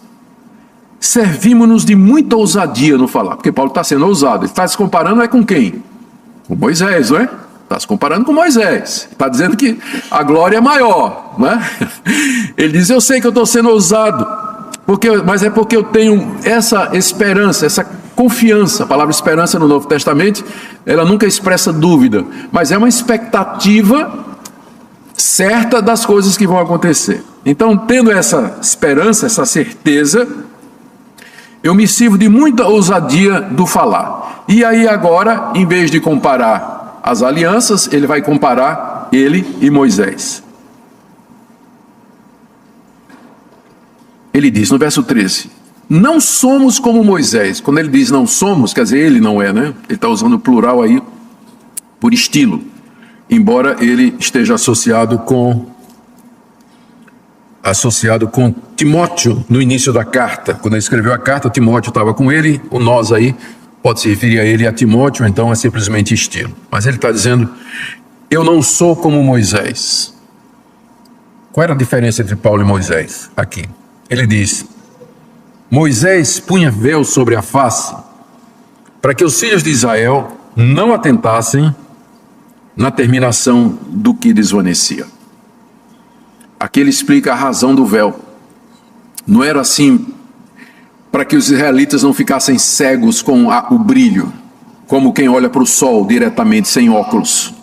servimos-nos de muita ousadia no falar, porque Paulo está sendo ousado. Ele está se comparando com quem? Com Moisés, não é? Está se comparando com Moisés. Está dizendo que a glória é maior, não é? Ele diz: eu sei que eu estou sendo ousado, mas é porque eu tenho essa esperança, essa confiança. A palavra esperança no Novo Testamento, ela nunca expressa dúvida, mas é uma expectativa certa das coisas que vão acontecer. Então, tendo essa esperança, essa certeza, eu me sirvo de muita ousadia do falar. E aí agora, em vez de comparar as alianças, ele vai comparar ele e Moisés. Ele diz no verso 13: não somos como Moisés. Quando ele diz não somos, quer dizer, ele não é, né? Ele está usando o plural aí por estilo, embora ele esteja associado com Timóteo no início da carta. Quando ele escreveu a carta, Timóteo estava com ele. O nós aí pode se referir a ele e a Timóteo, então é simplesmente estilo. Mas ele está dizendo: eu não sou como Moisés. Qual era a diferença entre Paulo e Moisés aqui? Ele diz: Moisés punha véu sobre a face para que os filhos de Israel não atentassem na terminação do que desvanecia. Aqui ele explica a razão do véu. Não era assim para que os israelitas não ficassem cegos com o brilho, como quem olha para o sol diretamente, sem óculos.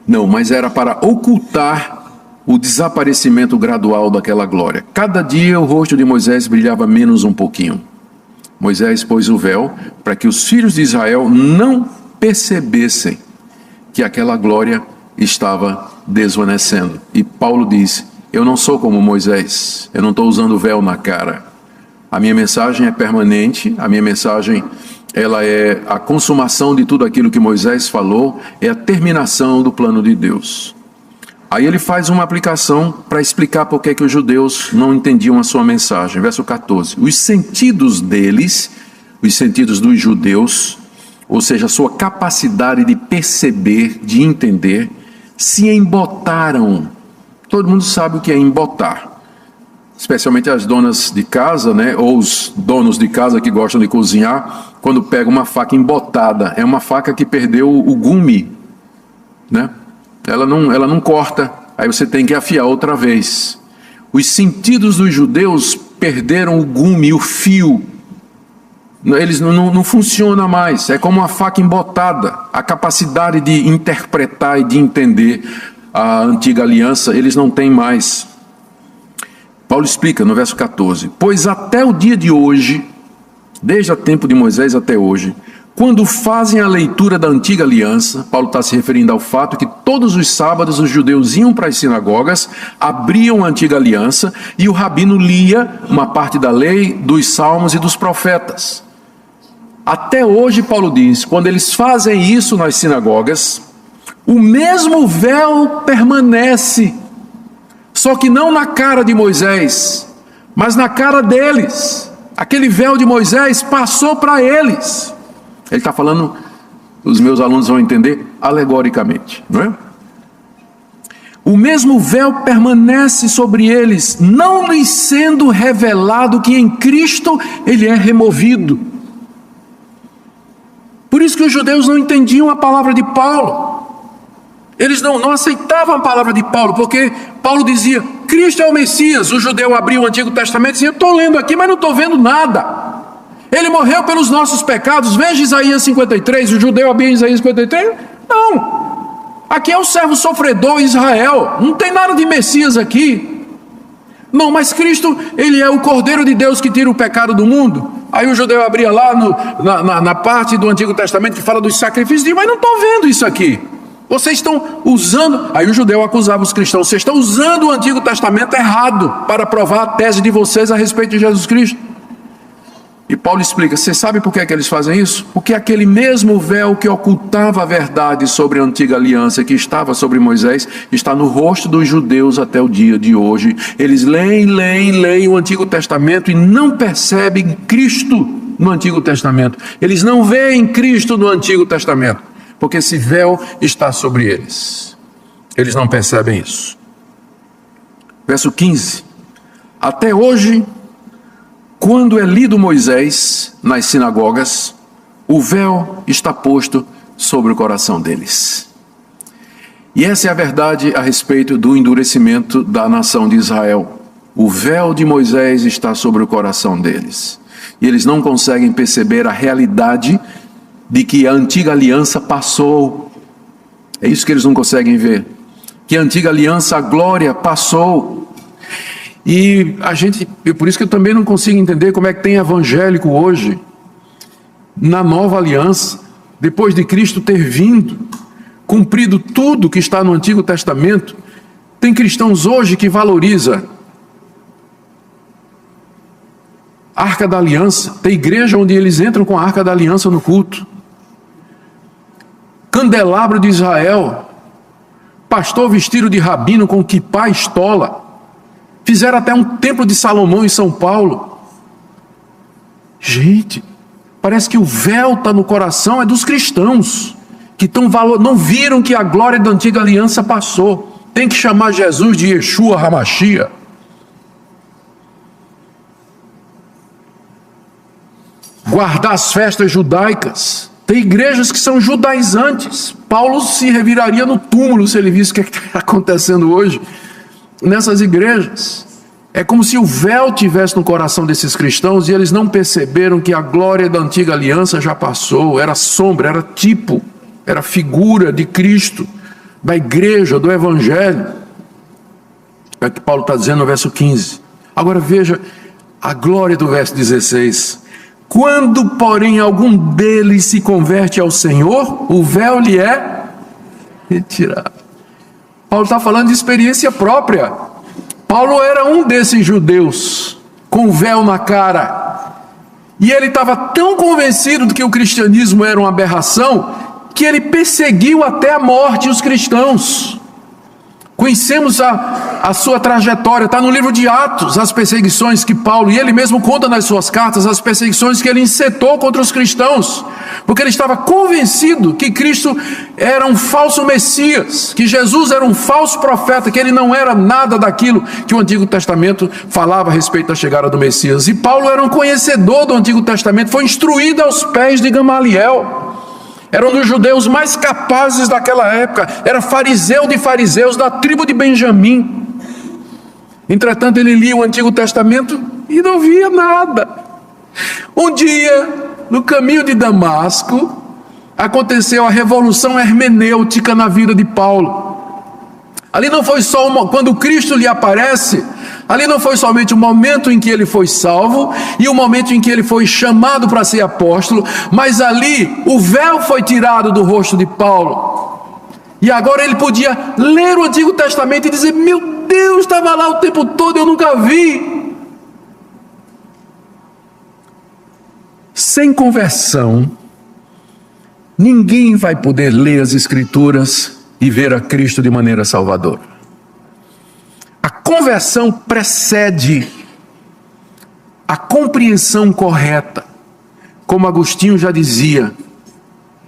Não, mas era para ocultar o desaparecimento gradual daquela glória. Cada dia o rosto de Moisés brilhava menos um pouquinho. Moisés pôs o véu para que os filhos de Israel não percebessem que aquela glória estava desvanecendo. E Paulo diz: eu não sou como Moisés, eu não estou usando véu na cara. A minha mensagem é permanente, a minha mensagem, ela é a consumação de tudo aquilo que Moisés falou, é a terminação do plano de Deus. Aí ele faz uma aplicação para explicar por que os judeus não entendiam a sua mensagem. Verso 14: os sentidos deles, os sentidos dos judeus, ou seja, a sua capacidade de perceber, de entender, se embotaram. Todo mundo sabe o que é embotar, especialmente as donas de casa, né, ou os donos de casa que gostam de cozinhar, quando pega uma faca embotada, é uma faca que perdeu o gume, né? Ela não corta, aí você tem que afiar outra vez. Os sentidos dos judeus perderam o gume, o fio. Eles não funcionam mais, é como uma faca embotada. A capacidade de interpretar e de entender a antiga aliança, eles não têm mais. Paulo explica no verso 14: pois até o dia de hoje, desde o tempo de Moisés até hoje, quando fazem a leitura da antiga aliança, Paulo está se referindo ao fato que todos os sábados os judeus iam para as sinagogas, abriam a antiga aliança e o rabino lia uma parte da lei, dos salmos e dos profetas. Até hoje, Paulo diz, quando eles fazem isso nas sinagogas, o mesmo véu permanece, só que não na cara de Moisés, mas na cara deles. Aquele véu de Moisés passou para eles. Ele está falando, os meus alunos vão entender, alegoricamente, não é? O mesmo véu permanece sobre eles, não lhes sendo revelado que em Cristo ele é removido. Por isso que os judeus não entendiam a palavra de Paulo. Eles não aceitavam a palavra de Paulo, porque Paulo dizia, Cristo é o Messias. O judeu abria o Antigo Testamento e dizia, estou lendo aqui, mas não estou vendo nada. Ele morreu pelos nossos pecados. Veja Isaías 53, o judeu abria Isaías 53. Não, aqui é o servo sofredor Israel, não tem nada de Messias aqui. Não, mas Cristo, ele é o Cordeiro de Deus que tira o pecado do mundo. Aí o judeu abria lá na parte do Antigo Testamento que fala dos sacrifícios e diz, mas não estou vendo isso aqui. Vocês estão usando... Aí o judeu acusava os cristãos, vocês estão usando o Antigo Testamento errado para provar a tese de vocês a respeito de Jesus Cristo. E Paulo explica, você sabe por que é que eles fazem isso? Porque aquele mesmo véu que ocultava a verdade sobre a antiga aliança que estava sobre Moisés, está no rosto dos judeus até o dia de hoje. Eles leem o Antigo Testamento e não percebem Cristo no Antigo Testamento. Eles não veem Cristo no Antigo Testamento, porque esse véu está sobre eles. Eles não percebem isso. Verso 15. Até hoje, quando é lido Moisés nas sinagogas, o véu está posto sobre o coração deles. E essa é a verdade a respeito do endurecimento da nação de Israel. O véu de Moisés está sobre o coração deles. E eles não conseguem perceber a realidade de que a antiga aliança passou. É isso que eles não conseguem ver. Que a antiga aliança, a glória, passou. E por isso que eu também não consigo entender como é que tem evangélico hoje, na nova aliança, depois de Cristo ter vindo, cumprido tudo que está no Antigo Testamento. Tem cristãos hoje que valoriza a Arca da Aliança, tem igreja onde eles entram com a Arca da Aliança no culto, candelabro de Israel, pastor vestido de rabino com quipá e estola. Fizeram até um templo de Salomão em São Paulo. Gente, parece que o véu está no coração é dos cristãos, que não viram que a glória da antiga aliança passou. Tem que chamar Jesus de Yeshua HaMashiach. Guardar as festas judaicas. Tem igrejas que são judaizantes. Paulo se reviraria no túmulo se ele visse o que está acontecendo hoje nessas igrejas. É como se o véu tivesse no coração desses cristãos e eles não perceberam que a glória da antiga aliança já passou. Era sombra, era tipo, era figura de Cristo, da igreja, do evangelho. É o que Paulo está dizendo no verso 15. Agora veja a glória do verso 16. Quando, porém, algum deles se converte ao Senhor, o véu lhe é retirado. Paulo está falando de experiência própria. Paulo era um desses judeus com véu na cara. E ele estava tão convencido de que o cristianismo era uma aberração que ele perseguiu até a morte os cristãos. Conhecemos a sua trajetória, está no livro de Atos, as perseguições que Paulo, e ele mesmo conta nas suas cartas, as perseguições que ele encetou contra os cristãos, porque ele estava convencido que Cristo era um falso Messias, que Jesus era um falso profeta, que ele não era nada daquilo que o Antigo Testamento falava a respeito da chegada do Messias. E Paulo era um conhecedor do Antigo Testamento, foi instruído aos pés de Gamaliel. Era um dos judeus mais capazes daquela época, era fariseu de fariseus da tribo de Benjamim. Entretanto, ele lia o Antigo Testamento e não via nada. Um dia, no caminho de Damasco, aconteceu a revolução hermenêutica na vida de Paulo. Ali não foi só quando Cristo lhe aparece, ali não foi somente o momento em que ele foi salvo e o momento em que ele foi chamado para ser apóstolo, mas ali o véu foi tirado do rosto de Paulo. E agora ele podia ler o Antigo Testamento e dizer: meu Deus, estava lá o tempo todo, eu nunca vi. Sem conversão, ninguém vai poder ler as Escrituras e ver a Cristo de maneira salvadora. A conversão precede a compreensão correta. Como Agostinho já dizia,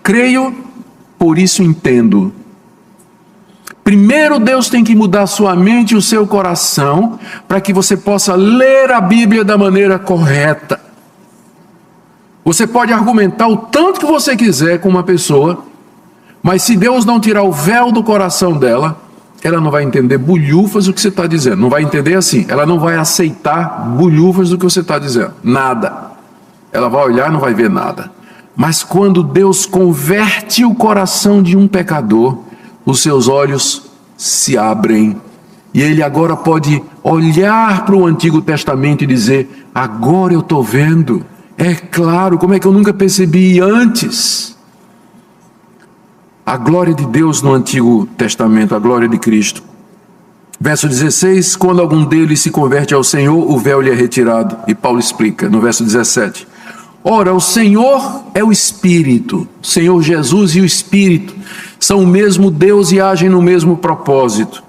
creio, por isso entendo. Primeiro Deus tem que mudar sua mente e o seu coração para que você possa ler a Bíblia da maneira correta. Você pode argumentar o tanto que você quiser com uma pessoa, mas se Deus não tirar o véu do coração dela, ela não vai entender bulhufas do que você está dizendo. Não vai entender assim, ela não vai aceitar bulhufas do que você está dizendo. Nada. Ela vai olhar e não vai ver nada. Mas quando Deus converte o coração de um pecador, os seus olhos se abrem e ele agora pode olhar para o Antigo Testamento e dizer: agora eu estou vendo, é claro, como é que eu nunca percebi antes? A glória de Deus no Antigo Testamento, a glória de Cristo. Verso 16, quando algum deles se converte ao Senhor, o véu lhe é retirado. E Paulo explica no verso 17. Ora, o Senhor é o Espírito, o Senhor Jesus e o Espírito são o mesmo Deus e agem no mesmo propósito.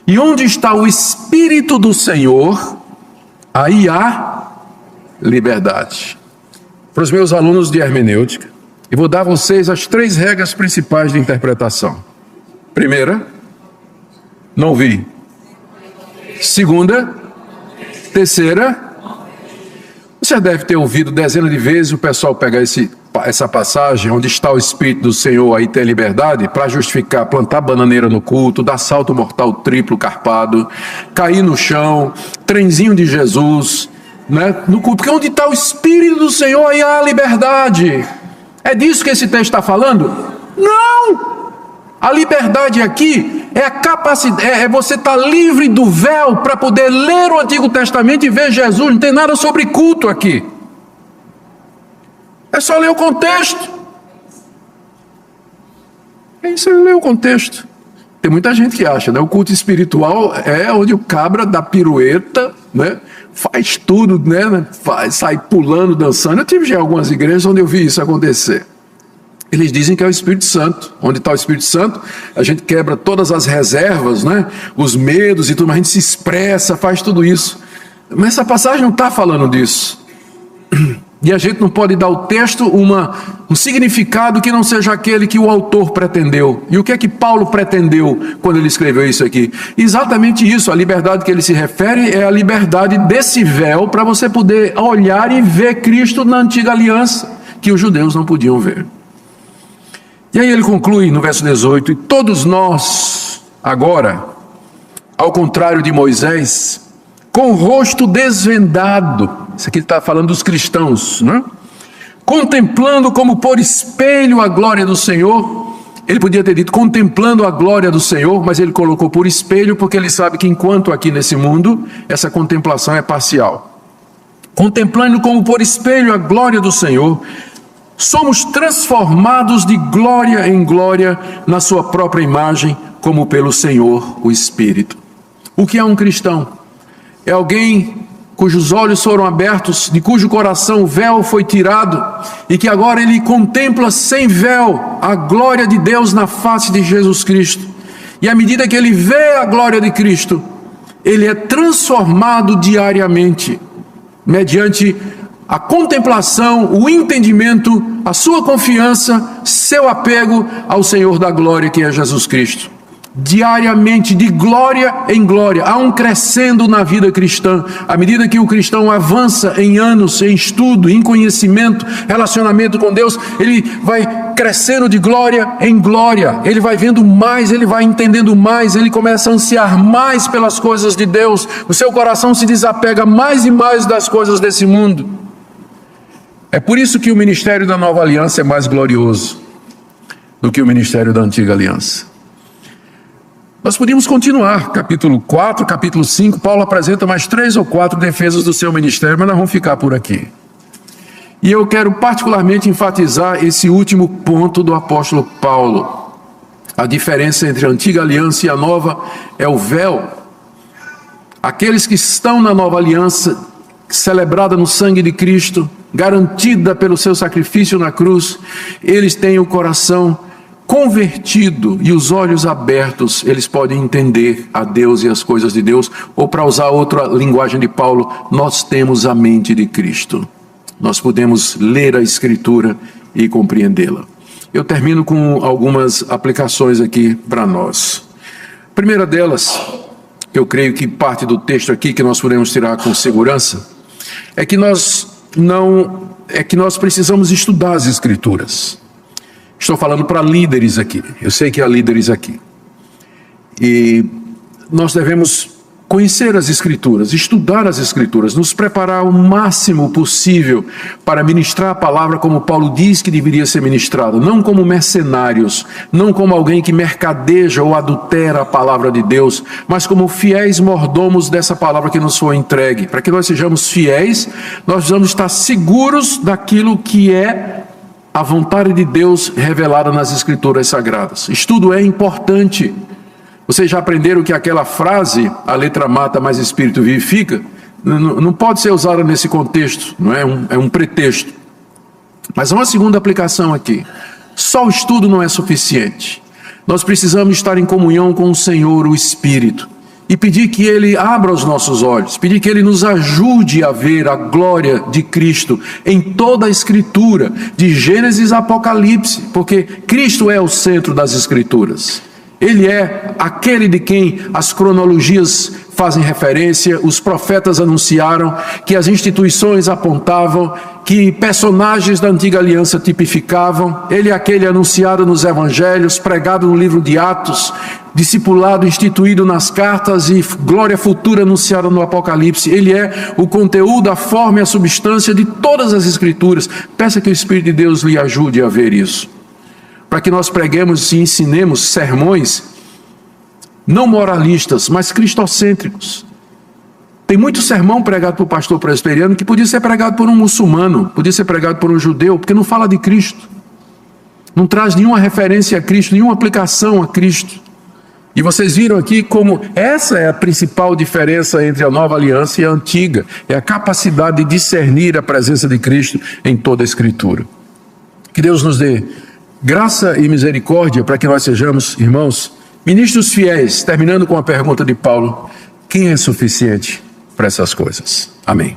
E onde está o Espírito do Senhor, aí há liberdade. Para os meus alunos de hermenêutica, eu vou dar a vocês as 3 regras principais de interpretação. Primeira, não ouvi. Segunda, terceira, você deve ter ouvido dezenas de vezes o pessoal pegar essa passagem, onde está o Espírito do Senhor, aí tem liberdade, para justificar plantar bananeira no culto, dar salto mortal triplo carpado, cair no chão, trenzinho de Jesus, né, no culto. Porque onde está o Espírito do Senhor, aí há liberdade. É disso que esse texto está falando? Não! A liberdade aqui é a capacidade, é você estar livre do véu para poder ler o Antigo Testamento e ver Jesus. Não tem nada sobre culto aqui. É só ler o contexto. É isso, ler o contexto. Tem muita gente que acha, né? O culto espiritual é onde o cabra dá pirueta, né? Faz tudo, né? Sai pulando, dançando. Eu tive já algumas igrejas onde eu vi isso acontecer. Eles dizem que é o Espírito Santo. Onde está o Espírito Santo, a gente quebra todas as reservas, né? Os medos e tudo, mas a gente se expressa, faz tudo isso. Mas essa passagem não está falando disso. E a gente não pode dar ao texto um significado que não seja aquele que o autor pretendeu. E o que é que Paulo pretendeu quando ele escreveu isso aqui? Exatamente isso, a liberdade que ele se refere é a liberdade desse véu para você poder olhar e ver Cristo na antiga aliança, que os judeus não podiam ver. E aí ele conclui no verso 18, e todos nós, agora, ao contrário de Moisés, com o rosto desvendado, isso aqui ele está falando dos cristãos, né? Contemplando como por espelho a glória do Senhor. Ele podia ter dito contemplando a glória do Senhor, mas ele colocou por espelho porque ele sabe que enquanto aqui nesse mundo, essa contemplação é parcial. Contemplando como por espelho a glória do Senhor, somos transformados de glória em glória na sua própria imagem, como pelo Senhor, o Espírito. O que é um cristão? É alguém cujos olhos foram abertos, de cujo coração o véu foi tirado, e que agora ele contempla sem véu a glória de Deus na face de Jesus Cristo. E à medida que ele vê a glória de Cristo, ele é transformado diariamente, mediante a contemplação, o entendimento, a sua confiança, seu apego ao Senhor da glória, que é Jesus Cristo. Diariamente, de glória em glória, há um crescendo na vida cristã. À medida que o cristão avança em anos, em estudo, em conhecimento, relacionamento com Deus, ele vai crescendo de glória em glória. Ele vai vendo mais, ele vai entendendo mais, ele começa a ansiar mais pelas coisas de Deus. O seu coração se desapega mais e mais das coisas desse mundo. É por isso que o ministério da Nova Aliança é mais glorioso do que o ministério da Antiga Aliança. Nós podíamos continuar, capítulo 4, capítulo 5, Paulo apresenta mais 3 ou 4 defesas do seu ministério, mas nós vamos ficar por aqui. E eu quero particularmente enfatizar esse último ponto do apóstolo Paulo. A diferença entre a Antiga Aliança e a Nova é o véu. Aqueles que estão na Nova Aliança, celebrada no sangue de Cristo, garantida pelo seu sacrifício na cruz, eles têm o coração convertido e os olhos abertos, eles podem entender a Deus e as coisas de Deus, ou para usar outra linguagem de Paulo, nós temos a mente de Cristo. Nós podemos ler a Escritura e compreendê-la. Eu termino com algumas aplicações aqui para nós. A primeira delas, eu creio que parte do texto aqui que nós podemos tirar com segurança, é que nós precisamos estudar as Escrituras. Estou falando para líderes aqui, eu sei que há líderes aqui. E nós devemos conhecer as Escrituras, estudar as Escrituras, nos preparar o máximo possível para ministrar a palavra como Paulo diz que deveria ser ministrada, não como mercenários, não como alguém que mercadeja ou adultera a palavra de Deus, mas como fiéis mordomos dessa palavra que nos foi entregue. Para que nós sejamos fiéis, nós precisamos estar seguros daquilo que é a vontade de Deus revelada nas Escrituras Sagradas. Estudo é importante. Vocês já aprenderam que aquela frase, a letra mata, mas o Espírito vivifica, não pode ser usada nesse contexto, não é? É um pretexto. Mas há uma segunda aplicação aqui. Só o estudo não é suficiente. Nós precisamos estar em comunhão com o Senhor, o Espírito, e pedir que Ele abra os nossos olhos, pedir que Ele nos ajude a ver a glória de Cristo em toda a Escritura, de Gênesis a Apocalipse, porque Cristo é o centro das Escrituras. Ele é aquele de quem as cronologias fazem referência, os profetas anunciaram, que as instituições apontavam, que personagens da antiga aliança tipificavam. Ele é aquele anunciado nos evangelhos, pregado no livro de Atos, discipulado, instituído nas cartas e glória futura anunciada no Apocalipse. Ele é o conteúdo, a forma e a substância de todas as Escrituras. Peça que o Espírito de Deus lhe ajude a ver isso, para que nós preguemos e ensinemos sermões não moralistas, mas cristocêntricos. Tem muito sermão pregado por pastor presbiteriano que podia ser pregado por um muçulmano, podia ser pregado por um judeu, porque não fala de Cristo, não traz nenhuma referência a Cristo, nenhuma aplicação a Cristo. E vocês viram aqui como essa é a principal diferença entre a nova aliança e a antiga, é a capacidade de discernir a presença de Cristo em toda a Escritura. Que Deus nos dê graça e misericórdia para que nós sejamos, irmãos, ministros fiéis, terminando com a pergunta de Paulo: quem é suficiente para essas coisas? Amém.